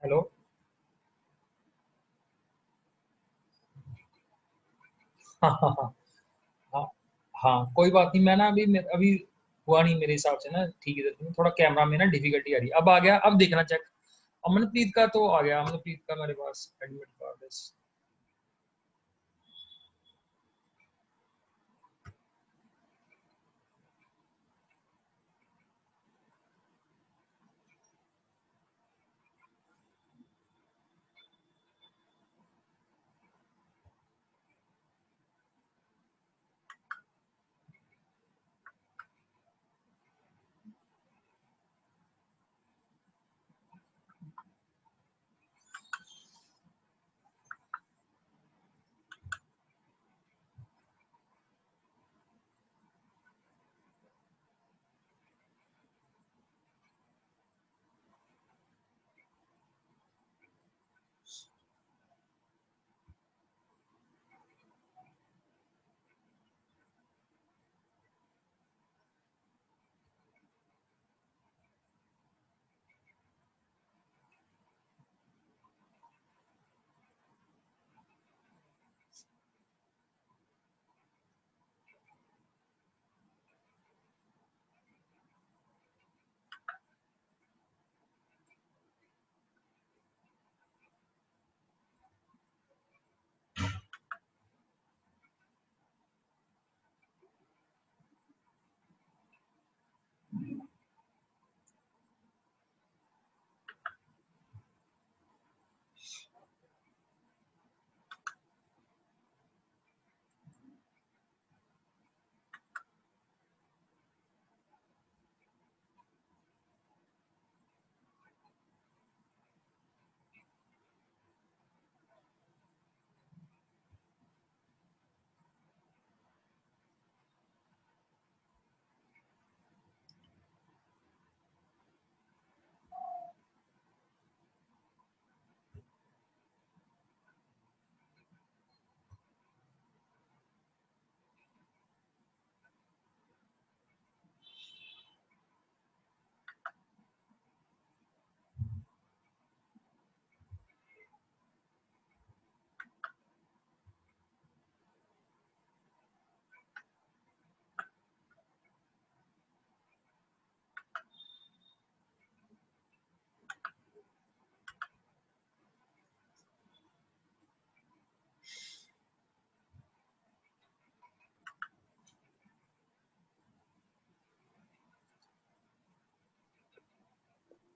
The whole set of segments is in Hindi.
हेलो। हाँ हाँ हाँ। हाँ हाँ, कोई बात नहीं। मैं ना अभी हुआ नहीं मेरे हिसाब से ना ठीक है। थोड़ा कैमरा में ना डिफिकल्टी आ रही है। अब आ गया, अब देखना चेक। अमनप्रीत का तो आ गया, अमनप्रीत का मेरे पास एडमिट कार्ड है।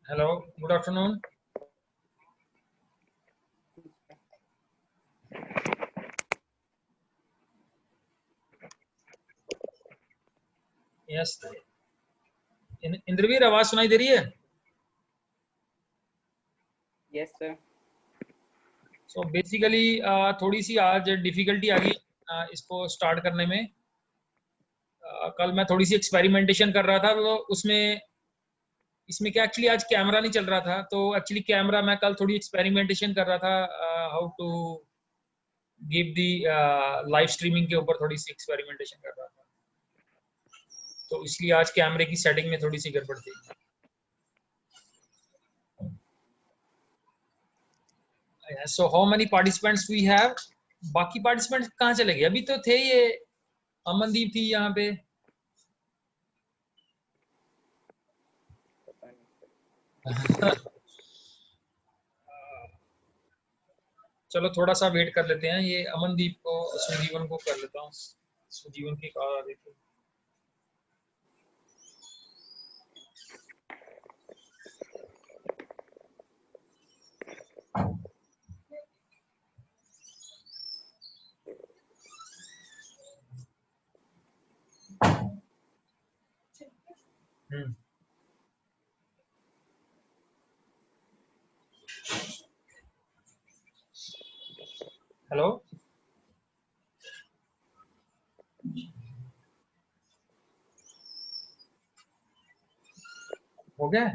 Hello, good afternoon. Yes, Indraveer आवाज सुनाई दे रही है? Yes sir. सो बेसिकली थोड़ी सी आज डिफिकल्टी आ गई इसको स्टार्ट करने में। कल मैं थोड़ी सी एक्सपेरिमेंटेशन कर रहा था, तो उसमें इसमें क्या एक्चुअली आज कैमरा नहीं चल रहा था। तो एक्चुअली कैमरा मैं कल थोड़ी एक्सपेरिमेंटेशन कर रहा था, how to give the live streaming के ऊपर थोड़ी सी एक्सपेरिमेंटेशन कर रहा था। तो इसलिए आज कैमरे की सेटिंग में थोड़ी सी गड़बड़ थी। So how many participants we have? बाकी पार्टिसिपेंट्स कहाँ चले गए? अभी तो थे ये, अमनदीप थी यहाँ पे। पता नहीं सर। चलो थोड़ा सा वेट कर लेते हैं। ये अमनदीप को, सुजीवन को कर लेता हूँ। सुजीवन की कॉल आ रही थी। हेलो, हो गया?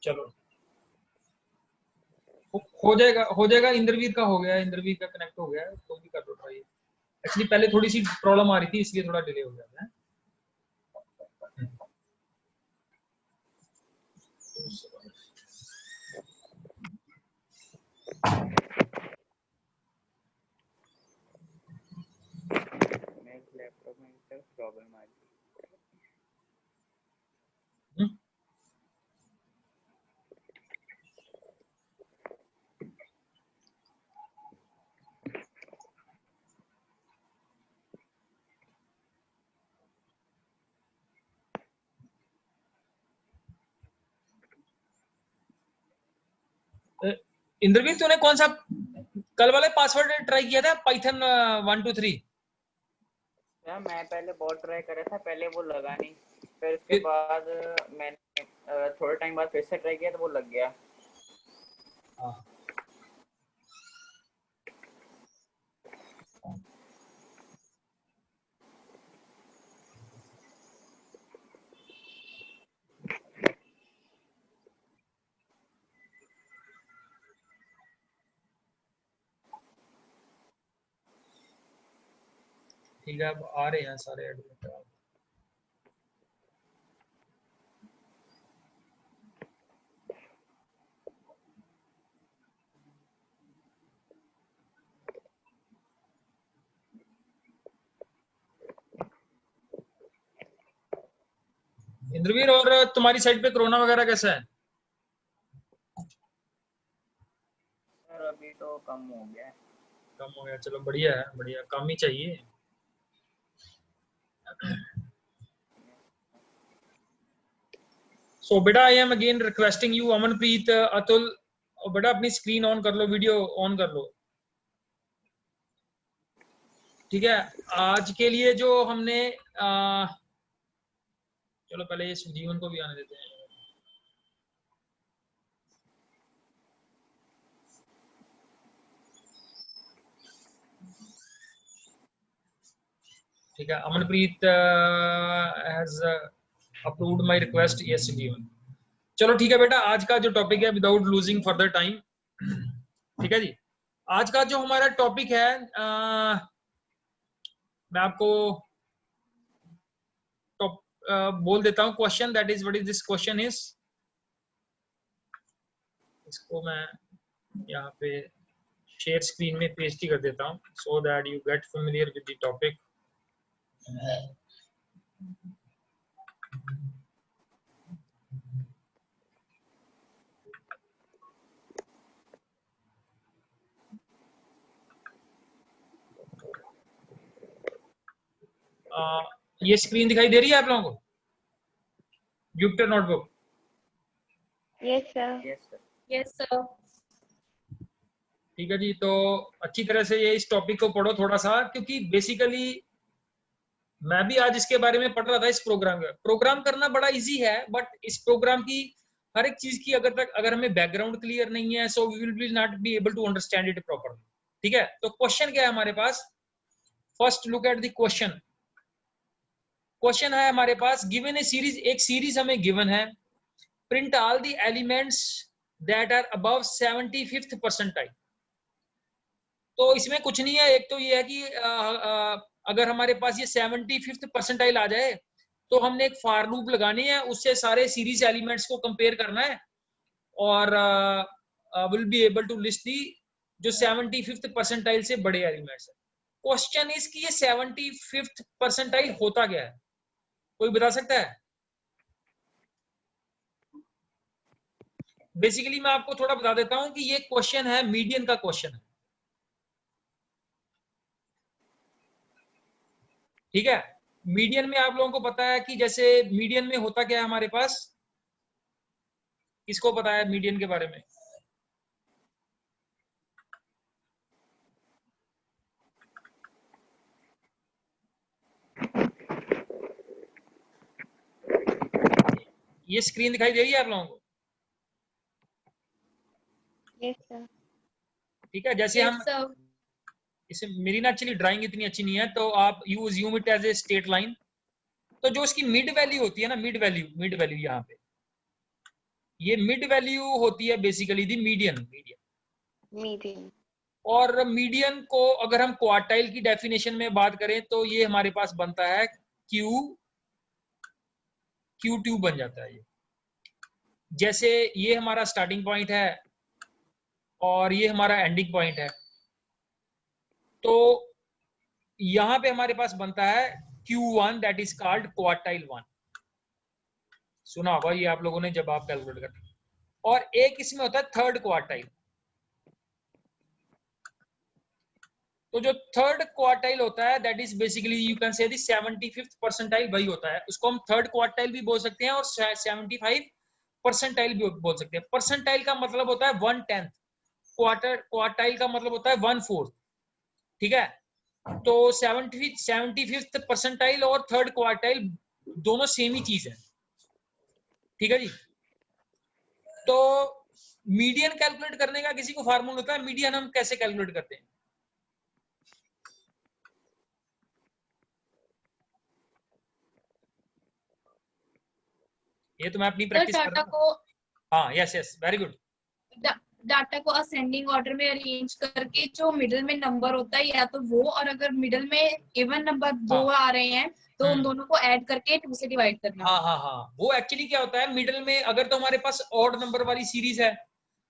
चलो हो जाएगा, हो जाएगा। इंद्रवीर का हो गया, इंद्रवीर का कनेक्ट हो गया। कोई भी कर लो ट्राई। एक्चुअली पहले थोड़ी सी प्रॉब्लम आ रही थी, इसलिए थोड़ा डिले हो गया है। मेरे लैपटॉप में सर प्रॉब्लम आ गई। इंद्रवीर तूने कौन सा कल वाले पासवर्ड ट्राई किया था? पाइथन 1 2 3। सर मैं पहले बहुत ट्राई करा था, पहले वो लगा नहीं, फिर उसके बाद मैंने थोड़े टाइम बाद फिर से ट्राई किया तो वो लग गया। ठीक है, अब आ रहे हैं सारे एडमिट। इंद्रवीर, और तुम्हारी साइड पे कोरोना वगैरह कैसा है? सर अभी तो कम हो गया है। कम हो गया, चलो बढ़िया है, बढ़िया, कम ही चाहिए। सो बेटा, I am again requesting you, Amanpreet, Atul, बेटा अपनी स्क्रीन ऑन कर लो, वीडियो ऑन कर लो। ठीक है, आज के लिए जो हमने चलो पहले ये जीवन को भी आने देते हैं। ठीक है, Amanpreet has approved my request, yes जीवन। चलो ठीक है बेटा, आज का जो टॉपिक है, विदाउट लूजिंग फर्दर टाइम, ठीक है जी, आज का जो हमारा टॉपिक है, मैं आपको बोल देता हूँ question, that is what is this question is. इसको मैं यहाँ पे शेयर स्क्रीन में पेस्ट ही कर देता हूँ, so that you get familiar with the topic. ये स्क्रीन दिखाई दे रही है आप लोगों को, Jupyter notebook? Yes sir. Yes sir. Yes sir. ठीक है जी, तो अच्छी तरह से ये इस टॉपिक को पढ़ो थोड़ा सा, क्योंकि बेसिकली मैं भी आज इसके बारे में पढ़ रहा था। इस प्रोग्राम करना बड़ा इजी है, बट इस प्रोग्राम की हर एक चीज की अगर हमें बैकग्राउंड क्लियर नहीं है, so we will not be able to understand it properly. ठीक है, तो क्वेश्चन क्या है हमारे पास? First look at the question. Question है हमारे पास, गिवन ए सीरीज, एक सीरीज हमें गिवन है, print all the elements that are above 75th percentile. तो इसमें कुछ नहीं है, एक तो ये है कि अगर हमारे पास ये 75th परसेंटाइल आ जाए तो हमने एक फॉर लूप लगानी है, उससे सारे सीरीज एलिमेंट्स को कंपेयर करना है, और will be able to list the जो 75th परसेंटाइल से बड़े एलिमेंट्स है। क्वेश्चन इज कि ये 75th परसेंटाइल होता क्या है? कोई बता सकता है? बेसिकली मैं आपको थोड़ा बता देता हूं कि ये क्वेश्चन है, मीडियन का क्वेश्चन है। ठीक है, मीडियन में आप लोगों को पता है कि जैसे मीडियन में होता क्या है हमारे पास, किसको पता है मीडियन के बारे में? ये स्क्रीन दिखाई दे रही है आप लोगों को? Yes sir. ठीक है, जैसे हम इसे, मेरी ना एक्चुअली ड्राइंग इतनी अच्छी नहीं है, तो आप you assume it as a straight line. तो जो इसकी मिड वैल्यू होती है ना, मिड वैल्यू यहाँ पे, ये मिड वैल्यू होती है बेसिकली दी मीडियन। मीडियन। और मीडियन को अगर हम क्वार्टाइल की डेफिनेशन में बात करें तो ये हमारे पास बनता है Q2 बन जाता है ये। जैसे ये हमारा स्टार्टिंग पॉइंट है और ये हमारा एंडिंग पॉइंट है, तो यहां पे हमारे पास बनता है Q1 that is called quartile 1। सुना होगा ये आप लोगों ने जब आप कैलकुलेट करते हैं। और एक इसमें होता है थर्ड क्वार्टाइल। तो जो थर्ड क्वार्टाइल होता है that is basically you can say the 75th percentile वही होता है। उसको हम थर्ड क्वार्टाइल भी बोल सकते हैं और 75 परसेंटाइल भी बोल सकते हैं। परसेंटाइल का मतलब होता है 1/10, क्वार्टाइल का मतलब होता है 1/4। ठीक है, तो 75th परसेंटाइल और थर्ड क्वार्टाइल दोनों सेम ही चीज है। ठीक है जी। तो मीडियन कैलकुलेट करने का किसी को फार्मूला होता है? मीडियन हम कैसे कैलकुलेट करते हैं? ये तो मैं अपनी प्रैक्टिस कर रहा हूँ। हाँ, yes yes, very good. Data को असेंडिंग ऑर्डर में अरेंज करके जो मिडिल में नंबर होता है या तो वो, और अगर मिडिल में इवन नंबर दो आ रहे हैं तो उन दोनों को ऐड करके 2 से डिवाइड करना। हाँ हाँ हाँ, वो एक्चुअली क्या होता है, मिडिल में अगर तो हमारे पास ऑड नंबर वाली सीरीज है,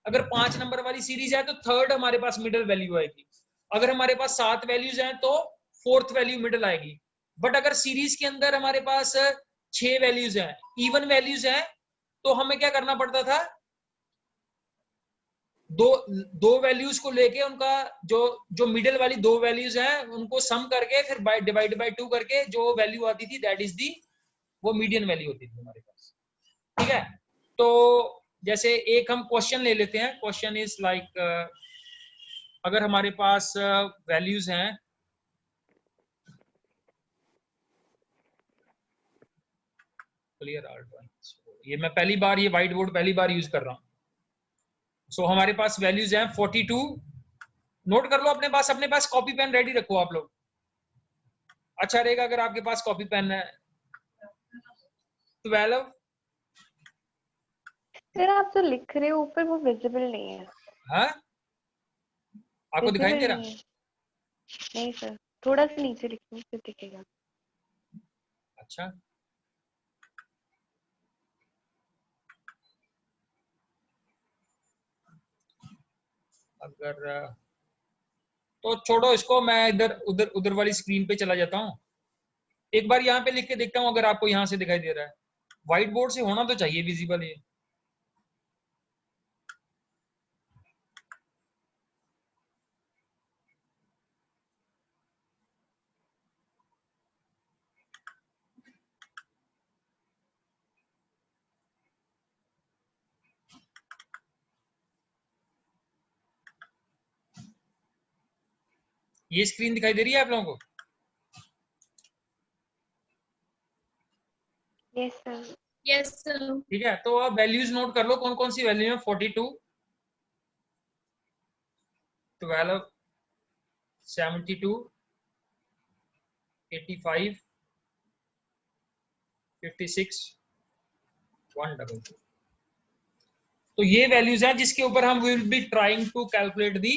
अगर 5 नंबर वाली सीरीज है तो थर्ड हमारे पास मिडिल वैल्यू आएगी। अगर हमारे पास 7 वैल्यूज हैं तो फोर्थ वैल्यू मिडिल आएगी। बट अगर सीरीज के अंदर हमारे पास 6 वैल्यूज हैं, इवन वैल्यूज हैं, तो हमें क्या करना पड़ता था, दो वैल्यूज को लेके उनका जो मिडिल वाली 2 वैल्यूज हैं उनको सम करके फिर डिवाइड बाय 2 करके जो वैल्यू आती थी दैट इज दी वो मीडियन वैल्यू होती थी हमारे पास। ठीक है, तो जैसे एक हम क्वेश्चन ले लेते हैं। क्वेश्चन इज लाइक अगर हमारे पास वैल्यूज हैं, क्लियर आर ड्राइंग, ये मैं पहली बार ये व्हाइट बोर्ड पहली बार यूज कर रहा हूं। सो हमारे पास वैल्यूज हैं 42। नोट कर लो अपने पास कॉपी पेन रेडी रखो आप लोग। अच्छा रहेगा अगर आपके पास कॉपी पेन है। 12। सर आप जो लिख रहे हो ऊपर वो विजिबल नहीं है। हाँ, आपको दिखाई विजिबल नहीं दे नहीं रहा? है। नहीं सर, थोड़ा सा नीचे लिखो फिर दिखेगा। अच्छा, अगर तो छोड़ो इसको, मैं इधर उधर उधर वाली स्क्रीन पे चला जाता हूँ। एक बार यहाँ पे लिख के देखता हूँ अगर आपको यहाँ से दिखाई दे रहा है। व्हाइट बोर्ड से होना तो चाहिए विजिबल ये। ये स्क्रीन दिखाई दे रही है आप लोगों को? Yes sir. Yes sir. ठीक है, तो आप वैल्यूज नोट कर लो कौन कौन सी वैल्यू है। 42, 12, 72, 85, 56, 122। तो ये वैल्यूज हैं जिसके ऊपर हम will be trying to calculate the.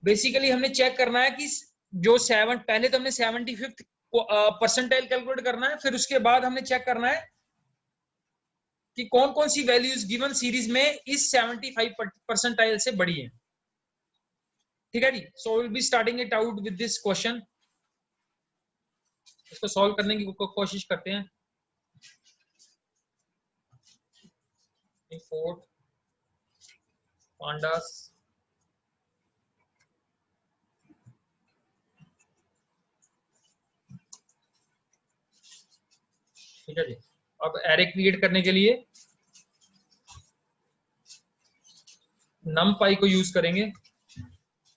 Basically हमने चेक करना है कि जो पहले तो हमने 75th परसेंटाइल कैलकुलेट करना है, फिर उसके बाद हमने चेक करना है कि कौन कौन सी वैल्यूज गिवन सीरीज में इस 75 परसेंटाइल से बड़ी है। ठीक है जी। So will be starting it out with this question. इसको सॉल्व करने की कोशिश करते हैं। फोर्ट पांडास, ठीक है जी। अब एरे क्रिएट करने के लिए numpy को यूज करेंगे।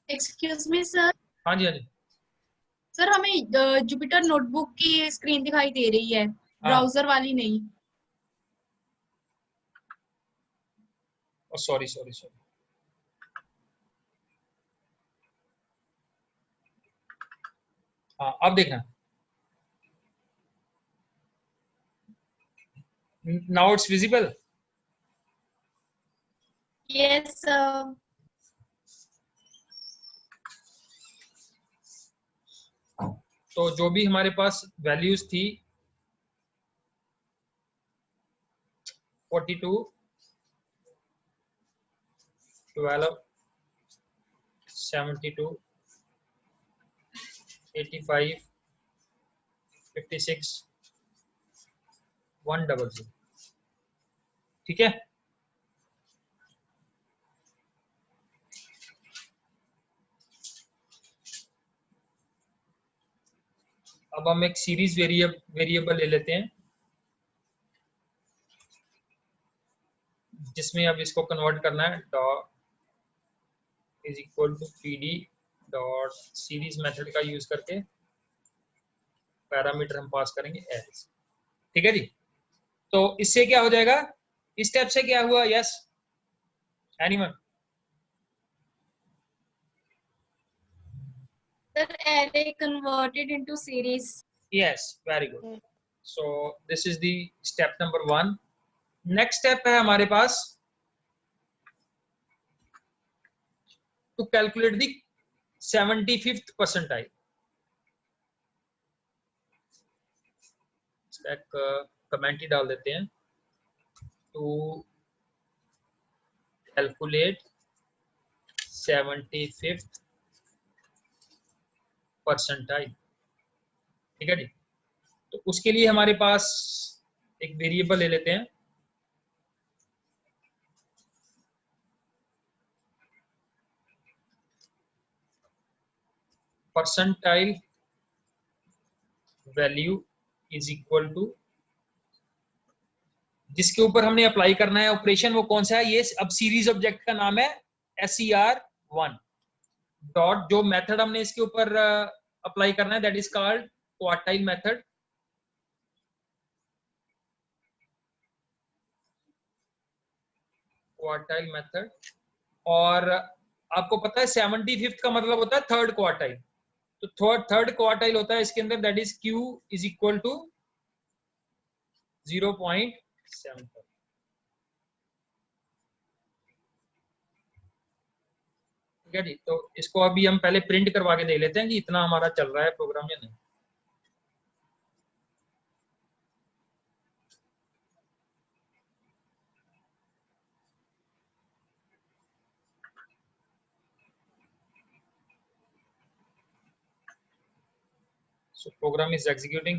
Excuse me sir. हाँ जी, हाँ जी। सर हमें जुपिटर नोटबुक की स्क्रीन दिखाई दे रही है, ब्राउजर वाली नहीं। Sorry sorry sorry. हाँ, अब देखना। Now it's visible. Yes sir. तो जो भी हमारे पास वैल्यूज थी 42, 12, 72, 85, 56, 100। ठीक है। अब हम एक सीरीज वेरिएबल ले लेते हैं, जिसमें अब इसको कन्वर्ट करना है। Dot is equal to PD dot series method का यूज करके पैरामीटर हम पास करेंगे एज। ठीक है जी। तो इससे क्या हो जाएगा, इस स्टेप से क्या हुआ? Yes, anyone? Sir, array converted into series. Yes, very good. So this is the step number 1। Next step है हमारे पास to calculate the 75th percentile. इसका एक कमेंट ही डाल देते हैं, टू कैलकुलेट 75th परसेंटाइल। ठीक है जी। तो उसके लिए हमारे पास एक वेरिएबल ले लेते हैं, percentile value is equal to, जिसके ऊपर हमने अप्लाई करना है ऑपरेशन, वो कौन सा है? ये अब सीरीज ऑब्जेक्ट का नाम है SER1 डॉट, जो मेथड हमने इसके ऊपर अप्लाई करना है that is called quartile method. Quartile method. और आपको पता है 75th का मतलब होता है थर्ड क्वार्टाइल। तो थर्ड क्वार्टाइल होता है इसके अंदर, that is Q is equal to 0.75। ठीक है जी। तो इसको अभी हम पहले प्रिंट करवा के देख लेते हैं कि इतना हमारा चल रहा है प्रोग्राम या नहीं। So program is executing.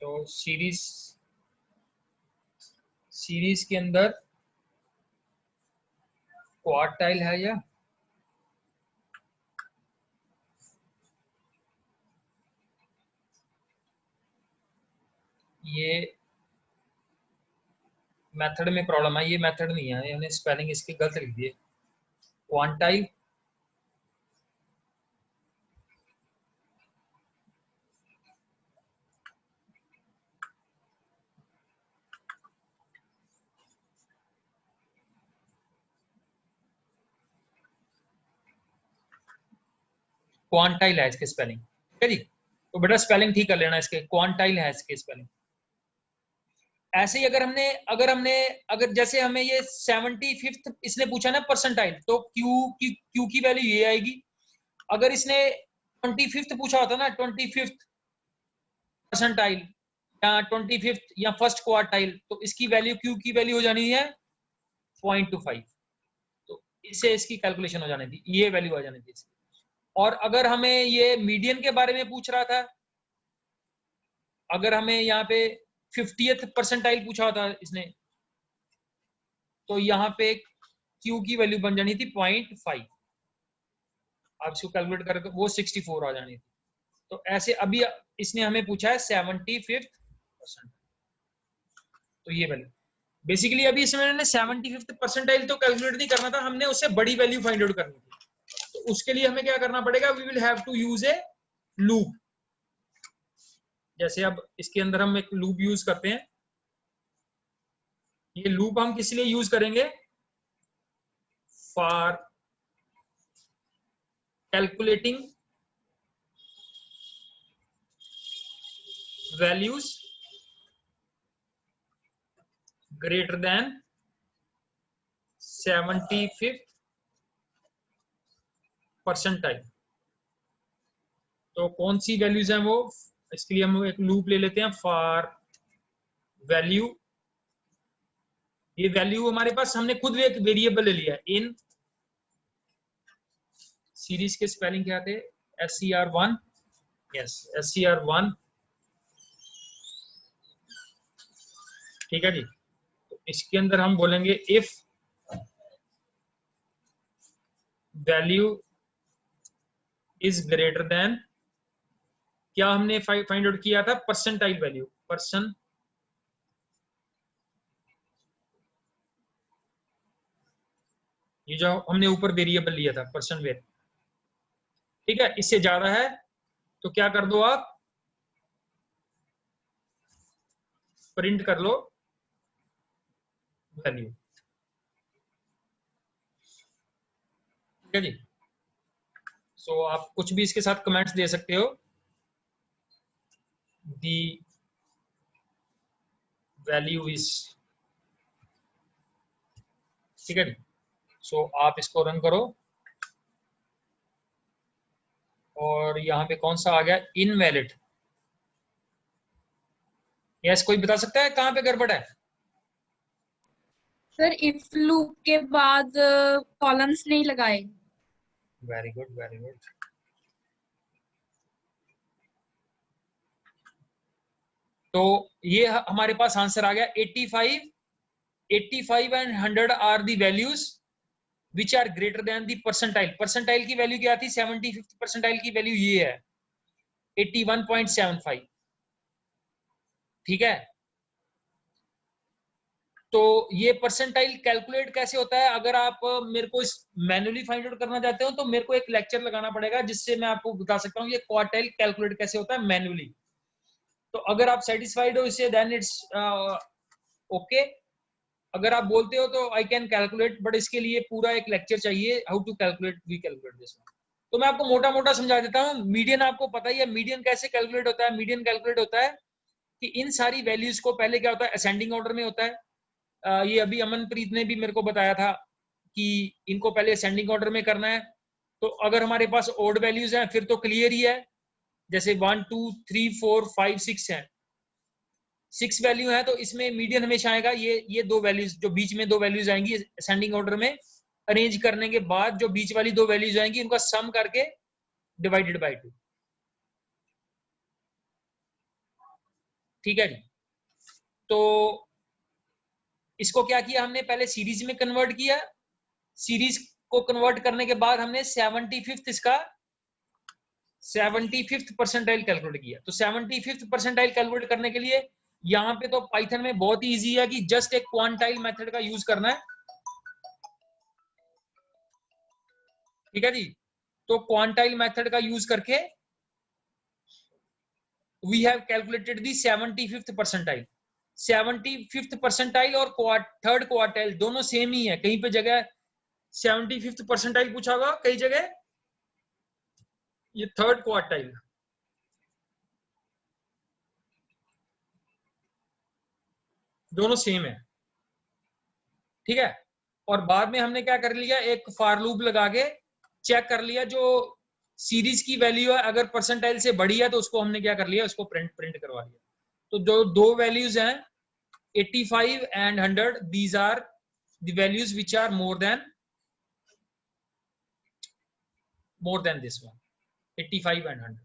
तो सीरीज के अंदर क्वार्टाइल है या ये मेथड में प्रॉब्लम है? ये मेथड नहीं है, हमने स्पेलिंग इसकी गलत लिख दी है। क्वांटाइल क्वांटाइल है इसके स्पेलिंग। ठीक है जी। तो बेटा स्पेलिंग ठीक कर लेना इसके, क्वांटाइल है इसके स्पेलिंग। ऐसे ही अगर जैसे हमें ये 75th इसने पूछा ना परसेंटाइल, तो क्यू की वैल्यू ये आएगी। अगर इसने 25th पूछा होता ना, 25th परसेंटाइल या 25th या फर्स्ट क्वार्टाइल, तो इसकी वैल्यू क्यू की वैल्यू हो जानी है 0.25। तो इससे इसकी कैलकुलेशन हो जानी थी, ये वैल्यू आ जानी थी इसकी। और अगर हमें ये मीडियन के बारे में पूछ रहा था, अगर हमें यहाँ पे 50th परसेंटाइल पूछा होता इसने, तो यहाँ पे क्यू की वैल्यू बन जानी थी 0.5। आप इसको कैलकुलेट करें तो वो 64 आ जानी थी। तो ऐसे अभी इसने हमें पूछा है 75th परसेंटाइल, तो ये वैल्यू बेसिकली अभी इसमें 75th परसेंटाइल तो कैलकुलेट नहीं करना था, हमने उससे बड़ी वैल्यू फाइंड आउट करनी थी। तो उसके लिए हमें क्या करना पड़ेगा? We will have to use a loop. जैसे अब इसके अंदर हम एक लूप यूज करते हैं। ये लूप हम किस लिए यूज करेंगे? For calculating values greater than 75th percentile. तो कौन सी वैल्यूज हैं वो, इसके लिए हम एक लूप ले लेते हैं फॉर वैल्यू। ये वैल्यू हमारे पास, हमने खुद एक वेरिएबल ले लिया इन सीरीज के स्पेलिंग क्या थे, SCR1, यस SCR1, ठीक है जी। तो इसके अंदर हम बोलेंगे if value is greater than, क्या हमने फाइंड आउट किया था, परसेंटाइल वैल्यू, ये जो हमने ऊपर वेरिएबल लिया था परसेंट वेर, ठीक है, इससे ज्यादा है तो क्या कर दो आप, प्रिंट कर लो वैल्यू, ठीक है जी। सो आप कुछ भी इसके साथ कमेंट्स दे सकते हो, दी वैल्यू इज, ठीक है जी। सो आप इसको रन करो और यहाँ पे कौन सा आ गया, इनवैलिड। यस, कोई बता सकता है कहाँ पे गड़बड़ है? सर इफ लूप के बाद कॉलम्स नहीं लगाए। Very good, very good. तो ये हमारे पास आंसर आ गया 85 and 100 are the values which are greater than the percentile. Percentile की वैल्यू क्या थी, 75th परसेंटाइल की वैल्यू ये है 81.75, ठीक है। तो ये परसेंटाइल कैलकुलेट कैसे होता है, अगर आप मेरे को इस मैन्युअली फाइंड आउट करना चाहते हो तो मेरे को एक लेक्चर लगाना पड़ेगा जिससे मैं आपको बता सकता हूँ ये क्वार्टाइल कैलकुलेट कैसे होता है मैन्युअली। तो अगर आप सेटिस्फाइड हो इससे देन इट्स ओके। अगर आप बोलते हो तो आई कैन कैलकुलेट, बट इसके लिए पूरा एक लेक्चर चाहिए, how to calculate, we calculate this one. तो मैं आपको मोटा मोटा समझा देता हूँ। मीडियन आपको पता ही है, मीडियन कैसे कैलकुलेट होता है। मीडियन कैलकुलेट होता है कि इन सारी वैल्यूज को पहले क्या होता है, असेंडिंग ऑर्डर में होता है। ये अभी अमनप्रीत ने भी मेरे को बताया था कि इनको पहले असेंडिंग ऑर्डर में करना है। तो अगर हमारे पास ओड वैल्यूज हैं फिर तो क्लियर ही है, जैसे 1 2 3 4 5 6 है, 6 वैल्यू है तो इसमें मीडियन हमेशा आएगा। ये दो वैल्यूज, जो बीच में दो वैल्यूज आएंगी असेंडिंग ऑर्डर में, अरेंज करने के बाद जो बीच वाली दो वैल्यूज आएंगी उनका सम करके डिवाइडेड बाय 2, ठीक है जी। तो इसको क्या किया हमने, पहले सीरीज में कन्वर्ट किया, सीरीज को कन्वर्ट करने के बाद हमने 75th परसेंटाइल कैलकुलेट किया। तो 75th परसेंटाइल कैलकुलेट करने के लिए यहाँ पे तो पाइथन में बहुत ही इजी है कि जस्ट एक क्वांटाइल मेथड का यूज करना है, ठीक है जी। तो क्वांटाइल मेथड का यूज करके we have calculated the 75th percentile. 75th percentile और थर्ड क्वार्टाइल दोनों सेम ही है। कहीं पे जगह 75th परसेंटाइल पूछा होगा, कई जगह ये थर्ड क्वार्टाइल, दोनों सेम है, ठीक है। और बाद में हमने क्या कर लिया, एक फॉर लूप लगा के चेक कर लिया, जो सीरीज की वैल्यू है अगर परसेंटाइल से बड़ी है तो उसको हमने क्या कर लिया, उसको प्रिंट करवा लिया। तो जो दो वैल्यूज हैं 85 and 100, these are the values which are more than this one, 85 and 100,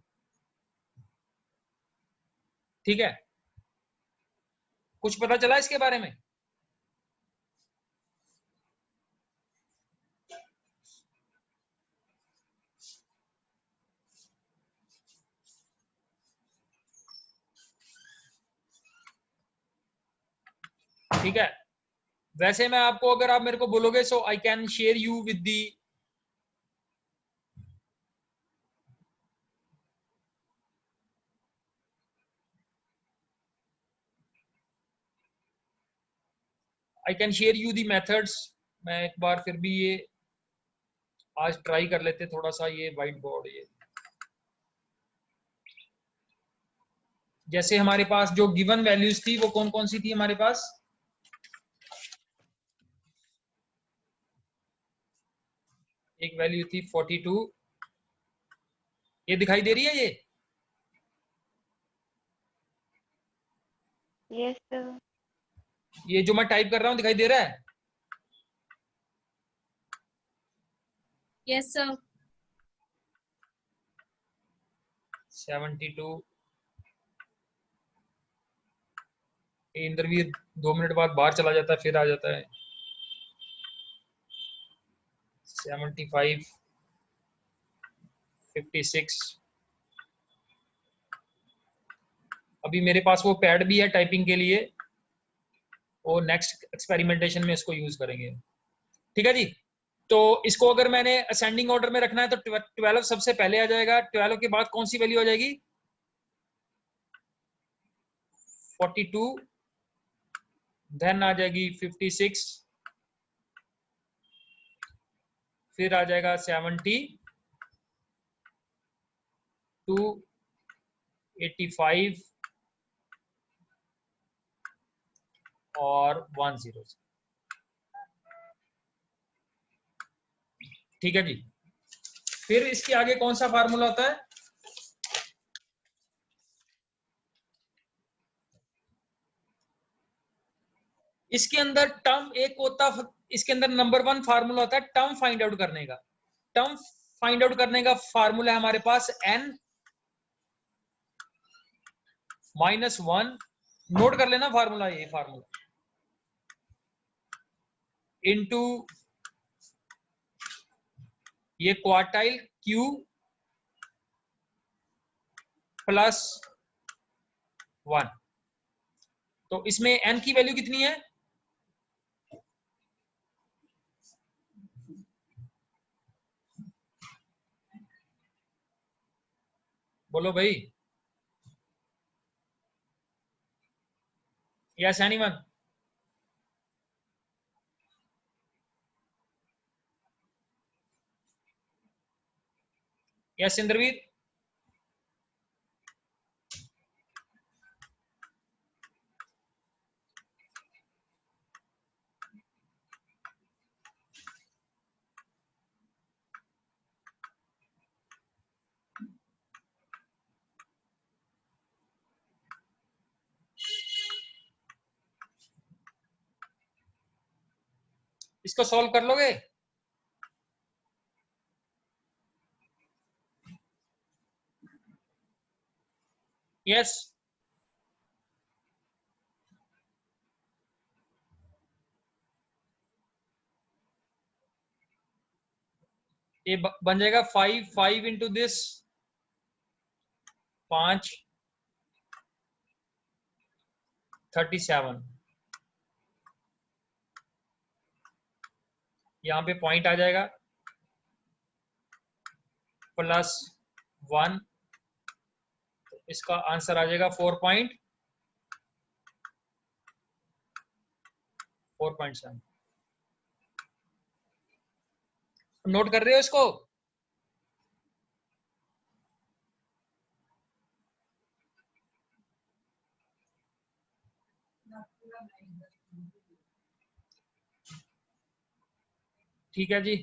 ठीक है। कुछ पता चला इसके बारे में? ठीक है। वैसे मैं आपको, अगर आप मेरे को बोलोगे, so I can share you with the I can share you the methods. मैं एक बार फिर भी ये आज ट्राई कर लेते थोड़ा सा, ये व्हाइट बोर्ड, ये जैसे हमारे पास जो गिवन वैल्यूज थी वो कौन कौन सी थी हमारे पास, एक वैल्यू थी 42, ये दिखाई दे रही है ये? Yes sir. ये जो मैं टाइप कर रहा हूँ दिखाई दे रहा है? Yes sir. 72। इंद्रवीर 2 मिनट बाद बाहर चला जाता है, फिर आ जाता है। 75, 56। अभी मेरे पास वो पैड भी है टाइपिंग के लिए, वो नेक्स्ट एक्सपेरिमेंटेशन में इसको यूज करेंगे। ठीक है जी। तो इसको अगर मैंने असेंडिंग ऑर्डर में रखना है तो 12 सबसे पहले आ जाएगा। 12 के बाद कौन सी वैल्यू आ जाएगी? 42, देन आ जाएगी 56, फिर आ जाएगा 70, 85 और 10। ठीक है जी। फिर इसके आगे कौन सा फार्मूला होता है? इसके अंदर टर्म एक होता, इसके अंदर नंबर 1 फार्मूला होता है टर्म फाइंड आउट करने का। टर्म फाइंड आउट करने का फार्मूला है हमारे पास n -1। नोट कर लेना फार्मूला, ये फार्मूला इनटू ये क्वार्टाइल q प्लस 1। तो इसमें n की वैल्यू कितनी है? बोलो भाई। Yes anyone? यस इंद्रवीर? इसको सॉल्व कर लोगे? यस। ये बन जाएगा 5 इंटू दिस 5 37। यहाँ पे पॉइंट आ जाएगा प्लस 1, तो इसका आंसर आ जाएगा 4.7। नोट कर रहे हो इसको? ठीक है जी।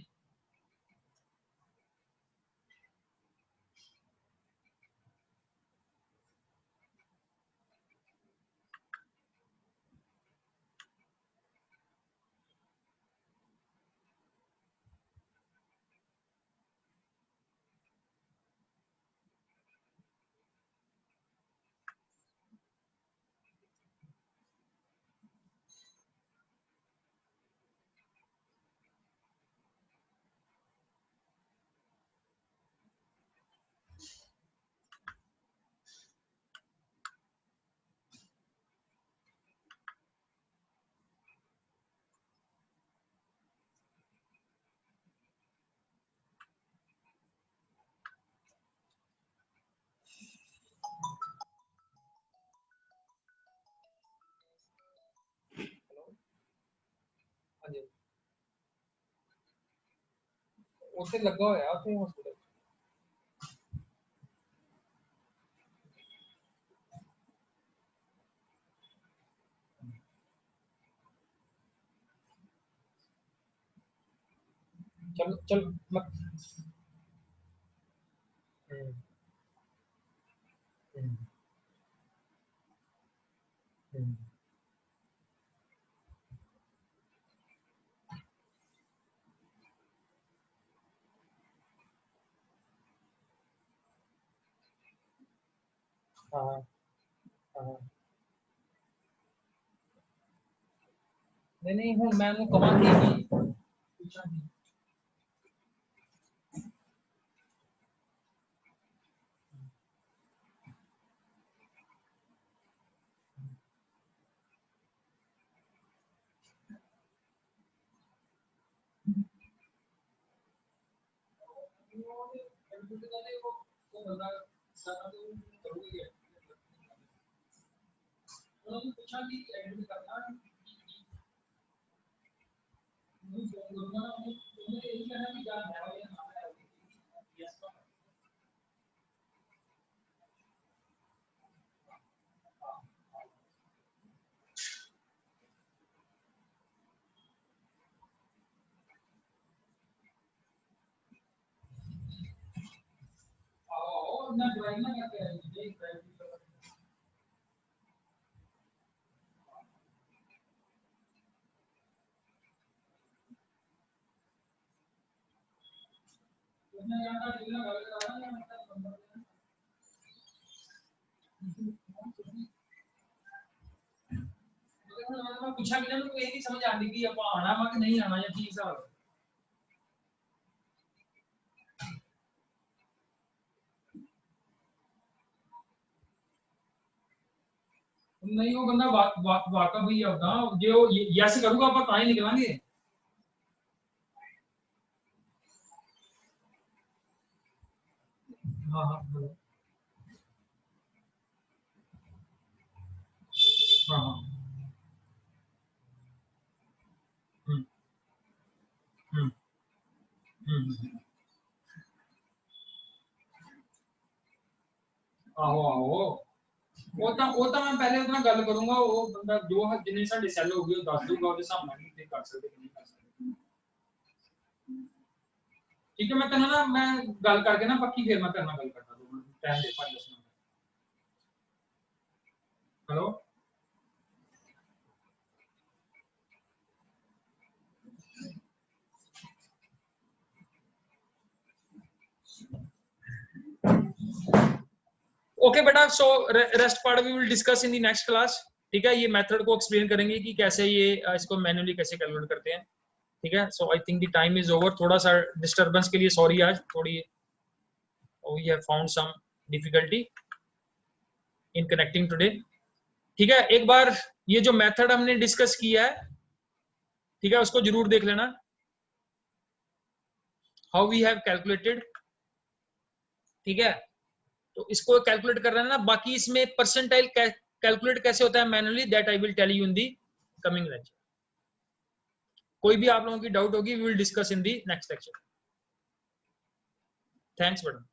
हाँ जी, ਉੱਥੇ ਲੱਗਾ ਹੋਇਆ ਉੱਥੇ ਹਸਪੀਟਲ। चल चल मत। हम्म, हम्म, हम्म, हाँ हाँ। नहीं नहीं हूँ मैं कमान दी पूछा नहीं। पूछा कि एडमिट करना और ना ड्राइव ना करते हैं पूछा कि तो यही समझ आती कि आप आना वा कि नहीं आना या ठीक हिसाब नहीं वो बंदा वाकफ ही होता जो यस करूंगा आप तां ही निकलांगे। हाँ हाँ हाँ हाँ। हम्म हम्म हम्म। आहो आहो वो तो मैं पहले उतना गल करूंगा वो बंदा जो जिन्हें साडे सैल हो गए दस दूंगा ਉਹਦੇ ਹਿਸਾਬ ਨਾਲ ਨਹੀਂ ਕਰ ਸਕਦੇ ਕਿ ਨਹੀਂ ਕਰ ਸਕਦੇ। ठीक है मैं तेना ना मैं गल करके ना पक्की फिर मैं तेरे नाल गल करदा दूं टाइम दे 5-10 मिनट। हेलो ओके बेटा so rest part we will discuss in the next class. ठीक है ये मेथड को एक्सप्लेन करेंगे कि कैसे ये इसको मैन्युअली कैसे कैलकुलेट करते हैं। ठीक है so I think the time is over. थोड़ा सा डिस्टरबेंस के लिए सॉरी आज थोड़ी we have found some difficulty in connecting today. ठीक है एक बार ये जो मेथड हमने डिस्कस किया है ठीक है उसको जरूर देख लेना हाउ वी हैव कैलकुलेटेड। ठीक है तो इसको कैलकुलेट कर रहे हैं ना बाकी इसमें परसेंटाइल कैलकुलेट कैसे होता है manually that I will tell you in the coming lecture. कोई भी आप लोगों की डाउट होगी we will discuss in the next lecture. Thanks madam.